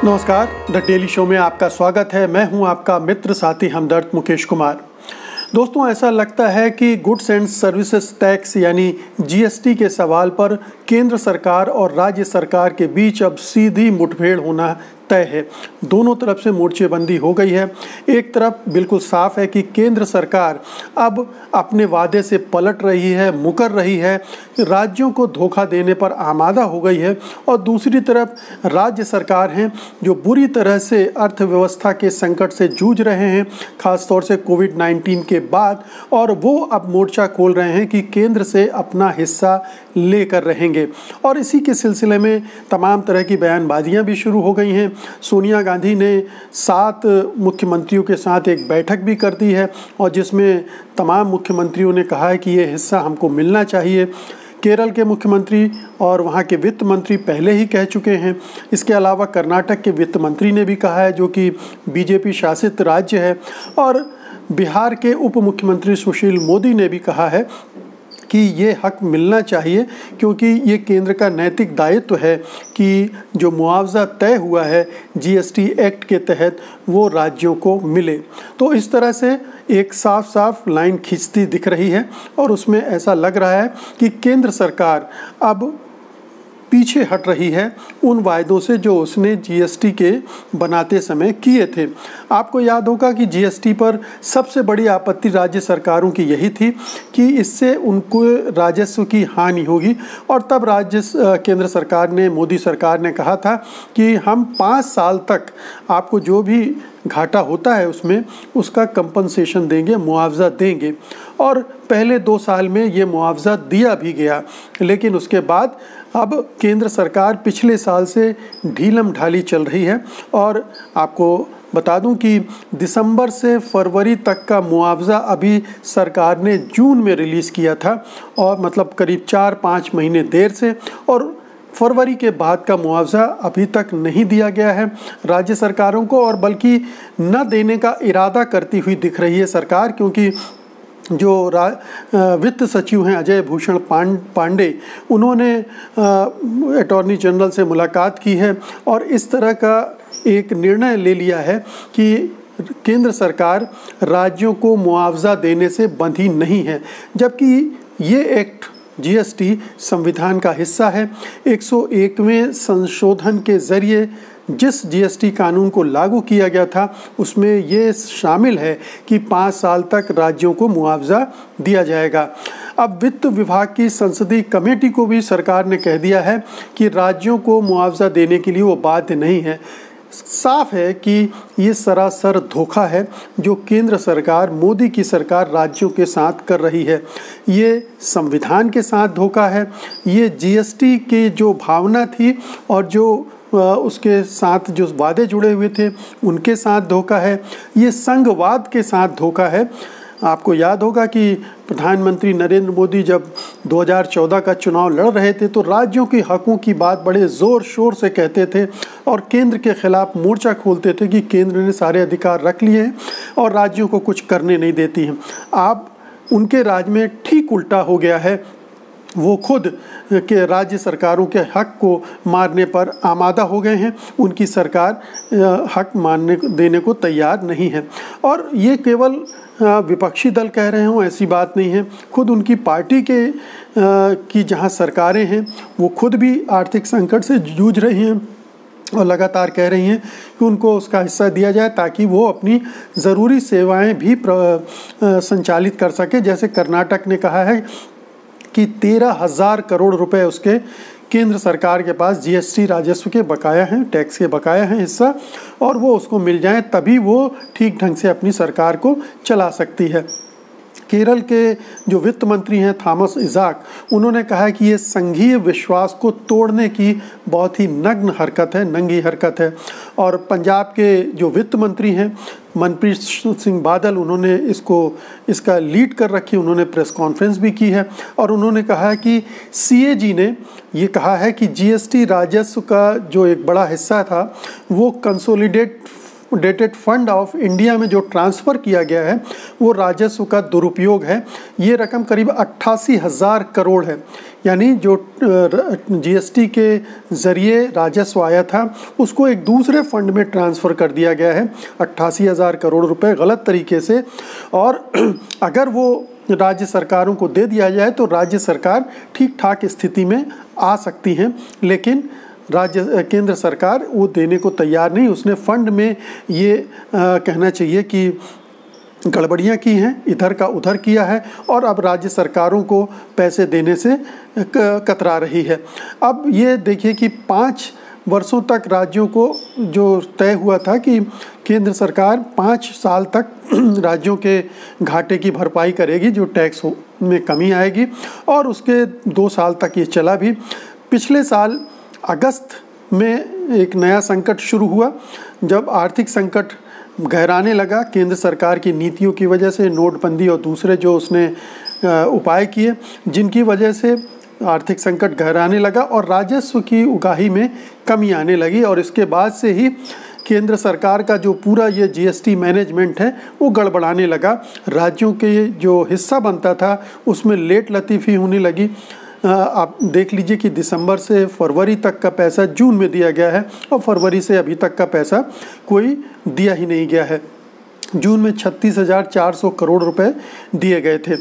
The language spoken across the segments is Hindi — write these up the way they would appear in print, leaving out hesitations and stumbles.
नमस्कार, द डेली शो में आपका स्वागत है। मैं हूं आपका मित्र साथी हमदर्द मुकेश कुमार। दोस्तों, ऐसा लगता है कि गुड्स एंड सर्विसेज टैक्स यानी जीएसटी के सवाल पर केंद्र सरकार और राज्य सरकार के बीच अब सीधी मुठभेड़ होना तय है। दोनों तरफ से मोर्चेबंदी हो गई है। एक तरफ बिल्कुल साफ है कि केंद्र सरकार अब अपने वादे से पलट रही है, मुकर रही है, राज्यों को धोखा देने पर आमादा हो गई है, और दूसरी तरफ राज्य सरकार हैं जो बुरी तरह से अर्थव्यवस्था के संकट से जूझ रहे हैं, खासतौर से कोविड-19 के बाद, और वो अब मोर्चा खोल रहे हैं कि केंद्र से अपना हिस्सा लेकर रहेंगे। और इसी के सिलसिले में तमाम तरह की बयानबाजियां भी शुरू हो गई हैं। सोनिया गांधी ने 7 मुख्यमंत्रियों के साथ एक बैठक भी कर दी है, और जिसमें तमाम मुख्यमंत्रियों ने कहा है कि ये हिस्सा हमको मिलना चाहिए। केरल के मुख्यमंत्री और वहाँ के वित्त मंत्री पहले ही कह चुके हैं। इसके अलावा कर्नाटक के वित्त मंत्री ने भी कहा है, जो कि बीजेपी शासित राज्य है, और बिहार के उप मुख्यमंत्री सुशील मोदी ने भी कहा है कि ये हक मिलना चाहिए, क्योंकि ये केंद्र का नैतिक दायित्व है कि जो मुआवजा तय हुआ है जीएसटी एक्ट के तहत वो राज्यों को मिले। तो इस तरह से एक साफ साफ लाइन खींचती दिख रही है, और उसमें ऐसा लग रहा है कि केंद्र सरकार अब पीछे हट रही है उन वायदों से जो उसने जीएसटी के बनाते समय किए थे। आपको याद होगा कि जीएसटी पर सबसे बड़ी आपत्ति राज्य सरकारों की यही थी कि इससे उनको राजस्व की हानि होगी, और तब केंद्र सरकार ने, मोदी सरकार ने कहा था कि हम 5 साल तक आपको जो भी घाटा होता है उसमें उसका कंपनसेशन देंगे, मुआवजा देंगे। और पहले 2 साल में ये मुआवजा दिया भी गया, लेकिन उसके बाद अब केंद्र सरकार पिछले साल से ढीलम ढाली चल रही है। और आपको बता दूं कि दिसंबर से फरवरी तक का मुआवजा अभी सरकार ने जून में रिलीज़ किया था, और मतलब करीब 4-5 महीने देर से, और फरवरी के बाद का मुआवजा अभी तक नहीं दिया गया है राज्य सरकारों को, और बल्कि न देने का इरादा करती हुई दिख रही है सरकार, क्योंकि जो वित्त सचिव हैं अजय भूषण पांडे, उन्होंने अटॉर्नी जनरल से मुलाकात की है और इस तरह का एक निर्णय ले लिया है कि केंद्र सरकार राज्यों को मुआवजा देने से बंधी नहीं है, जबकि ये एक्ट जीएसटी संविधान का हिस्सा है। 101वें संशोधन के ज़रिए जिस जीएसटी कानून को लागू किया गया था उसमें ये शामिल है कि 5 साल तक राज्यों को मुआवजा दिया जाएगा। अब वित्त विभाग की संसदीय कमेटी को भी सरकार ने कह दिया है कि राज्यों को मुआवजा देने के लिए वो बाध्य नहीं है। साफ है कि ये सरासर धोखा है जो केंद्र सरकार, मोदी की सरकार राज्यों के साथ कर रही है। ये संविधान के साथ धोखा है, ये जीएसटी की जो भावना थी और जो उसके साथ जो वादे जुड़े हुए थे उनके साथ धोखा है, ये संघवाद के साथ धोखा है। आपको याद होगा कि प्रधानमंत्री नरेंद्र मोदी जब 2014 का चुनाव लड़ रहे थे तो राज्यों के हकों की बात बड़े ज़ोर शोर से कहते थे और केंद्र के खिलाफ मोर्चा खोलते थे कि केंद्र ने सारे अधिकार रख लिए हैं और राज्यों को कुछ करने नहीं देती हैं। अब उनके राज में ठीक उल्टा हो गया है। वो खुद के राज्य सरकारों के हक को मारने पर आमादा हो गए हैं। उनकी सरकार हक मानने देने को तैयार नहीं है, और ये केवल विपक्षी दल कह रहे हों ऐसी बात नहीं है। खुद उनकी पार्टी की जहां सरकारें हैं वो खुद भी आर्थिक संकट से जूझ रही हैं और लगातार कह रही हैं कि उनको उसका हिस्सा दिया जाए ताकि वो अपनी ज़रूरी सेवाएं भी संचालित कर सके। जैसे कर्नाटक ने कहा है कि 13,000 करोड़ रुपए उसके केंद्र सरकार के पास जीएसटी राजस्व के बकाया हैं, टैक्स के बकाया हैं हिस्सा, और वो उसको मिल जाए तभी वो ठीक ढंग से अपनी सरकार को चला सकती है। केरल के जो वित्त मंत्री हैं थॉमस इज़ाक, उन्होंने कहा है कि ये संघीय विश्वास को तोड़ने की बहुत ही नग्न हरकत है, नंगी हरकत है। और पंजाब के जो वित्त मंत्री हैं मनप्रीत सिंह बादल, उन्होंने इसका लीड कर रखी, उन्होंने प्रेस कॉन्फ्रेंस भी की है और उन्होंने कहा है कि सीएजी ने ये कहा है कि जीएसटी राजस्व का जो एक बड़ा हिस्सा था वो consolidate consolidated fund of India में जो ट्रांसफ़र किया गया है वो राजस्व का दुरुपयोग है। ये रकम करीब 88,000 करोड़ है, यानी जो जीएसटी के ज़रिए राजस्व आया था उसको एक दूसरे फंड में ट्रांसफ़र कर दिया गया है 88,000 करोड़ रुपए गलत तरीके से। और अगर वो राज्य सरकारों को दे दिया जाए तो राज्य सरकार ठीक ठाक स्थिति में आ सकती हैं, लेकिन केंद्र सरकार वो देने को तैयार नहीं। उसने फंड में ये कहना चाहिए कि गड़बड़ियाँ की हैं, इधर का उधर किया है और अब राज्य सरकारों को पैसे देने से कतरा रही है। अब ये देखिए कि 5 वर्षों तक राज्यों को जो तय हुआ था कि केंद्र सरकार 5 साल तक राज्यों के घाटे की भरपाई करेगी, जो टैक्स में कमी आएगी, और उसके 2 साल तक ये चला भी। पिछले साल अगस्त में एक नया संकट शुरू हुआ, जब आर्थिक संकट गहराने लगा केंद्र सरकार की नीतियों की वजह से, नोटबंदी और दूसरे जो उसने उपाय किए, जिनकी वजह से आर्थिक संकट गहराने लगा और राजस्व की उगाही में कमी आने लगी। और इसके बाद से ही केंद्र सरकार का जो पूरा ये जीएसटी मैनेजमेंट है वो गड़बड़ाने लगा। राज्यों के जो हिस्सा बनता था उसमें लेट लतीफ़ी होने लगी। आप देख लीजिए कि दिसंबर से फरवरी तक का पैसा जून में दिया गया है और फरवरी से अभी तक का पैसा कोई दिया ही नहीं गया है। जून में 36,400 करोड़ रुपए दिए गए थे।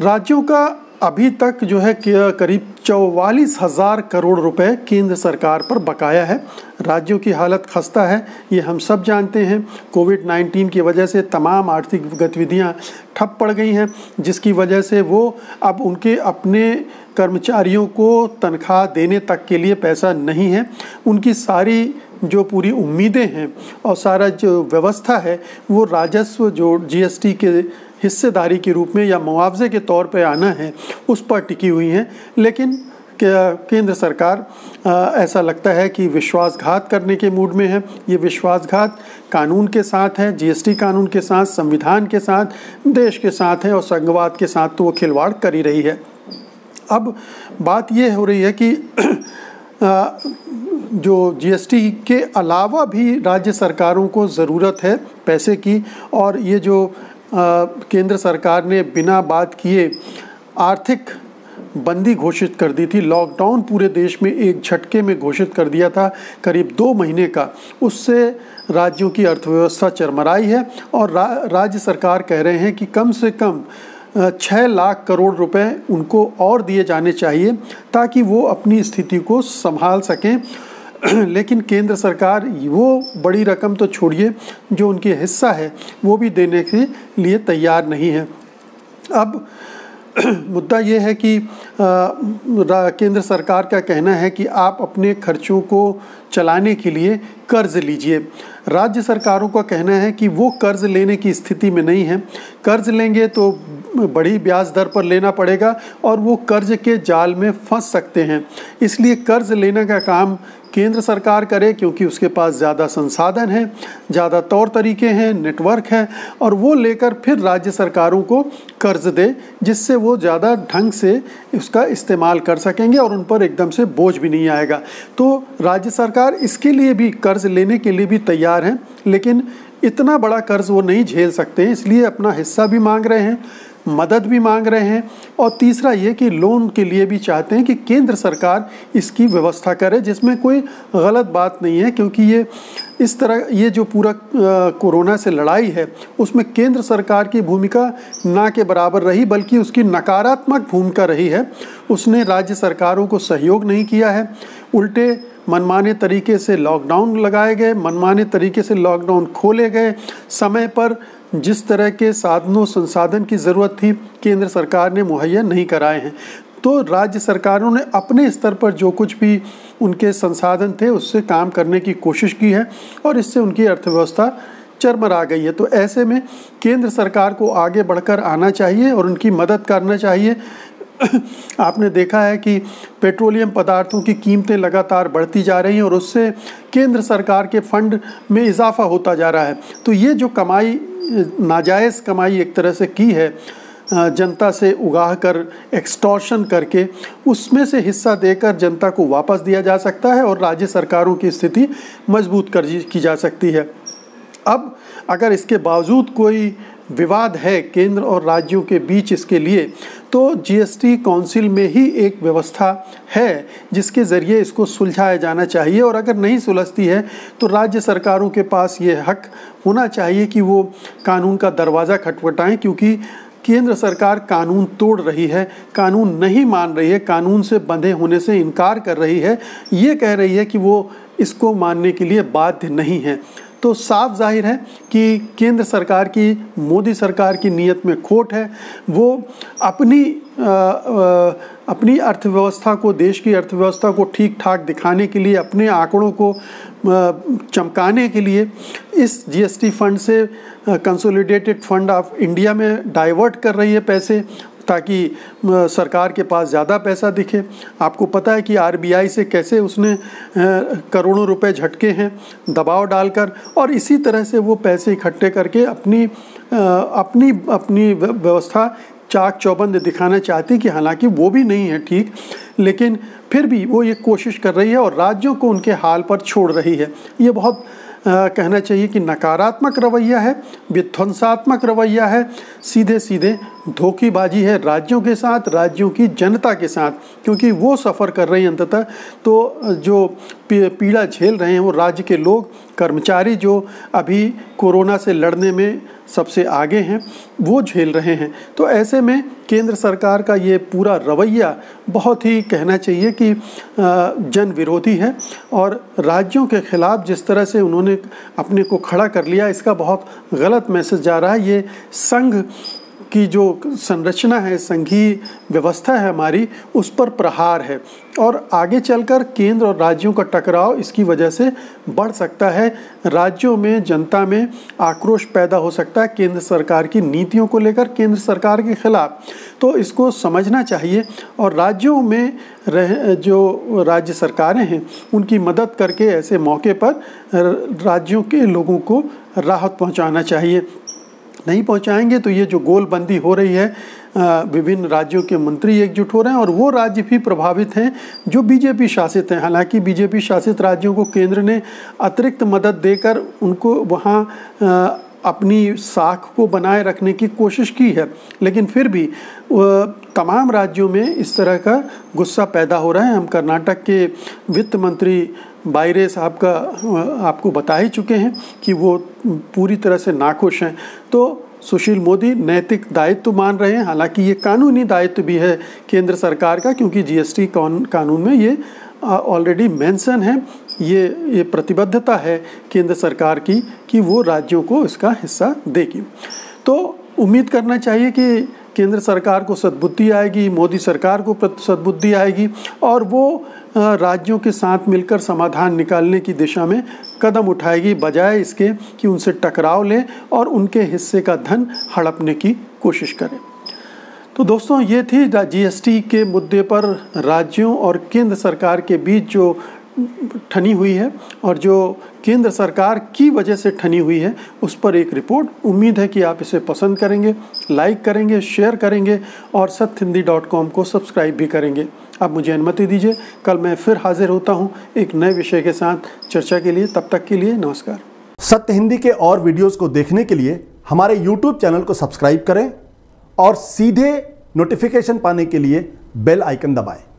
राज्यों का अभी तक जो है करीब 44,000 करोड़ रुपए केंद्र सरकार पर बकाया है। राज्यों की हालत खस्ता है, ये हम सब जानते हैं। कोविड-19 की वजह से तमाम आर्थिक गतिविधियां ठप पड़ गई हैं, जिसकी वजह से वो अब उनके अपने कर्मचारियों को तनख्वाह देने तक के लिए पैसा नहीं है। उनकी सारी जो पूरी उम्मीदें हैं और सारा जो व्यवस्था है वो राजस्व जो जीएसटी के हिस्सेदारी के रूप में या मुआवजे के तौर पे आना है उस पर टिकी हुई हैं। लेकिन केंद्र सरकार ऐसा लगता है कि विश्वासघात करने के मूड में है। ये विश्वासघात कानून के साथ है, जीएसटी कानून के साथ, संविधान के साथ, देश के साथ है और संघवाद के साथ तो वो खिलवाड़ कर ही रही है। अब बात ये हो रही है कि जो जीएसटी के अलावा भी राज्य सरकारों को ज़रूरत है पैसे की, और ये जो केंद्र सरकार ने बिना बात किए आर्थिक बंदी घोषित कर दी थी, लॉकडाउन पूरे देश में एक झटके में घोषित कर दिया था करीब 2 महीने का, उससे राज्यों की अर्थव्यवस्था चरमराई है। और राज्य सरकार कह रहे हैं कि कम से कम 6 लाख करोड़ रुपए उनको और दिए जाने चाहिए ताकि वो अपनी स्थिति को संभाल सकें। लेकिन केंद्र सरकार वो बड़ी रकम तो छोड़िए, जो उनके हिस्सा है वो भी देने के लिए तैयार नहीं है। अब मुद्दा ये है कि केंद्र सरकार का कहना है कि आप अपने खर्चों को चलाने के लिए कर्ज लीजिए। राज्य सरकारों का कहना है कि वो कर्ज लेने की स्थिति में नहीं है। कर्ज लेंगे तो बड़ी ब्याज दर पर लेना पड़ेगा और वो कर्ज के जाल में फंस सकते हैं। इसलिए कर्ज लेने का काम केंद्र सरकार करे, क्योंकि उसके पास ज़्यादा संसाधन हैं, ज़्यादा तौर तरीके हैं, नेटवर्क है, और वो लेकर फिर राज्य सरकारों को कर्ज दे, जिससे वो ज़्यादा ढंग से उसका इस्तेमाल कर सकेंगे और उन पर एकदम से बोझ भी नहीं आएगा। तो राज्य सरकार इसके लिए भी, कर्ज लेने के लिए भी तैयार हैं, लेकिन इतना बड़ा कर्ज वो नहीं झेल सकते, इसलिए अपना हिस्सा भी मांग रहे हैं, मदद भी मांग रहे हैं। और तीसरा ये कि लोन के लिए भी चाहते हैं कि केंद्र सरकार इसकी व्यवस्था करे, जिसमें कोई गलत बात नहीं है, क्योंकि ये इस तरह ये जो पूरा कोरोना से लड़ाई है उसमें केंद्र सरकार की भूमिका ना के बराबर रही, बल्कि उसकी नकारात्मक भूमिका रही है। उसने राज्य सरकारों को सहयोग नहीं किया है, उल्टे मनमाने तरीके से लॉकडाउन लगाए गए, मनमाने तरीके से लॉकडाउन खोले गए, समय पर जिस तरह के साधनों संसाधन की ज़रूरत थी केंद्र सरकार ने मुहैया नहीं कराए हैं। तो राज्य सरकारों ने अपने स्तर पर जो कुछ भी उनके संसाधन थे उससे काम करने की कोशिश की है और इससे उनकी अर्थव्यवस्था चरमरा गई है। तो ऐसे में केंद्र सरकार को आगे बढ़कर आना चाहिए और उनकी मदद करना चाहिए। आपने देखा है कि पेट्रोलियम पदार्थों की कीमतें लगातार बढ़ती जा रही हैं और उससे केंद्र सरकार के फंड में इजाफा होता जा रहा है। तो ये जो कमाई, नाजायज़ कमाई एक तरह से की है जनता से उगाह कर, एक्सटॉर्शन करके, उसमें से हिस्सा देकर जनता को वापस दिया जा सकता है और राज्य सरकारों की स्थिति मजबूत की जा सकती है। अब अगर इसके बावजूद कोई विवाद है केंद्र और राज्यों के बीच इसके लिए, तो जीएसटी काउंसिल में ही एक व्यवस्था है जिसके ज़रिए इसको सुलझाया जाना चाहिए। और अगर नहीं सुलझती है तो राज्य सरकारों के पास ये हक होना चाहिए कि वो कानून का दरवाज़ा खटखटाएं, क्योंकि केंद्र सरकार कानून तोड़ रही है, कानून नहीं मान रही है, कानून से बंधे होने से इनकार कर रही है, ये कह रही है कि वो इसको मानने के लिए बाध्य नहीं है। तो साफ जाहिर है कि केंद्र सरकार की, मोदी सरकार की नीयत में खोट है। वो अपनी अर्थव्यवस्था को, देश की अर्थव्यवस्था को ठीक ठाक दिखाने के लिए, अपने आंकड़ों को चमकाने के लिए इस जीएसटी फंड से कंसोलिडेटेड फंड ऑफ इंडिया में डाइवर्ट कर रही है पैसे, ताकि सरकार के पास ज़्यादा पैसा दिखे। आपको पता है कि आरबीआई से कैसे उसने करोड़ों रुपए झटके हैं दबाव डालकर, और इसी तरह से वो पैसे इकट्ठे करके अपनी व्यवस्था चाक चौबंद दिखाना चाहती, कि हालांकि वो भी नहीं है ठीक, लेकिन फिर भी वो ये कोशिश कर रही है और राज्यों को उनके हाल पर छोड़ रही है। ये बहुत कहना चाहिए कि नकारात्मक रवैया है, विध्वंसात्मक रवैया है, सीधे सीधे धोखेबाजी है राज्यों के साथ, राज्यों की जनता के साथ, क्योंकि वो सफ़र कर रहे हैं अंततः। तो जो पीड़ा झेल रहे हैं वो राज्य के लोग, कर्मचारी जो अभी कोरोना से लड़ने में सबसे आगे हैं, वो झेल रहे हैं। तो ऐसे में केंद्र सरकार का ये पूरा रवैया बहुत ही कहना चाहिए कि जन विरोधी है, और राज्यों के खिलाफ जिस तरह से उन्होंने अपने को खड़ा कर लिया, इसका बहुत गलत मैसेज जा रहा है। ये संघ की जो संरचना है, संघीय व्यवस्था है हमारी, उस पर प्रहार है, और आगे चलकर केंद्र और राज्यों का टकराव इसकी वजह से बढ़ सकता है। राज्यों में, जनता में आक्रोश पैदा हो सकता है केंद्र सरकार की नीतियों को लेकर, केंद्र सरकार के खिलाफ। तो इसको समझना चाहिए, और राज्यों में जो राज्य सरकारें हैं उनकी मदद करके ऐसे मौके पर राज्यों के लोगों को राहत पहुंचाना चाहिए। नहीं पहुंचाएंगे तो ये जो गोलबंदी हो रही है, विभिन्न राज्यों के मंत्री एकजुट हो रहे हैं, और वो राज्य भी प्रभावित हैं जो बीजेपी शासित हैं। हालांकि बीजेपी शासित राज्यों को केंद्र ने अतिरिक्त मदद देकर उनको वहाँ अपनी साख को बनाए रखने की कोशिश की है, लेकिन फिर भी तमाम राज्यों में इस तरह का गुस्सा पैदा हो रहा है। हम कर्नाटक के वित्त मंत्री बाइरे साहब का आपको बता ही चुके हैं कि वो पूरी तरह से नाखुश हैं। तो सुशील मोदी नैतिक दायित्व मान रहे हैं, हालांकि ये कानूनी दायित्व भी है केंद्र सरकार का, क्योंकि जीएसटी कानून में ये ऑलरेडी मेंशन है, ये प्रतिबद्धता है केंद्र सरकार की कि वो राज्यों को इसका हिस्सा देगी। तो उम्मीद करना चाहिए कि केंद्र सरकार को सद्बुद्धि आएगी, मोदी सरकार को सद्बुद्धि आएगी, और वो राज्यों के साथ मिलकर समाधान निकालने की दिशा में कदम उठाएगी, बजाय इसके कि उनसे टकराव ले और उनके हिस्से का धन हड़पने की कोशिश करे। तो दोस्तों, ये थी जीएसटी के मुद्दे पर राज्यों और केंद्र सरकार के बीच जो ठनी हुई है, और जो केंद्र सरकार की वजह से ठनी हुई है, उस पर एक रिपोर्ट। उम्मीद है कि आप इसे पसंद करेंगे, लाइक करेंगे, शेयर करेंगे, और सत्यहिंदी.com को सब्सक्राइब भी करेंगे। अब मुझे अनुमति दीजिए, कल मैं फिर हाजिर होता हूँ एक नए विषय के साथ चर्चा के लिए। तब तक के लिए नमस्कार। सत्य हिंदी के और वीडियोस को देखने के लिए हमारे YouTube चैनल को सब्सक्राइब करें, और सीधे नोटिफिकेशन पाने के लिए बेल आइकन दबाएं।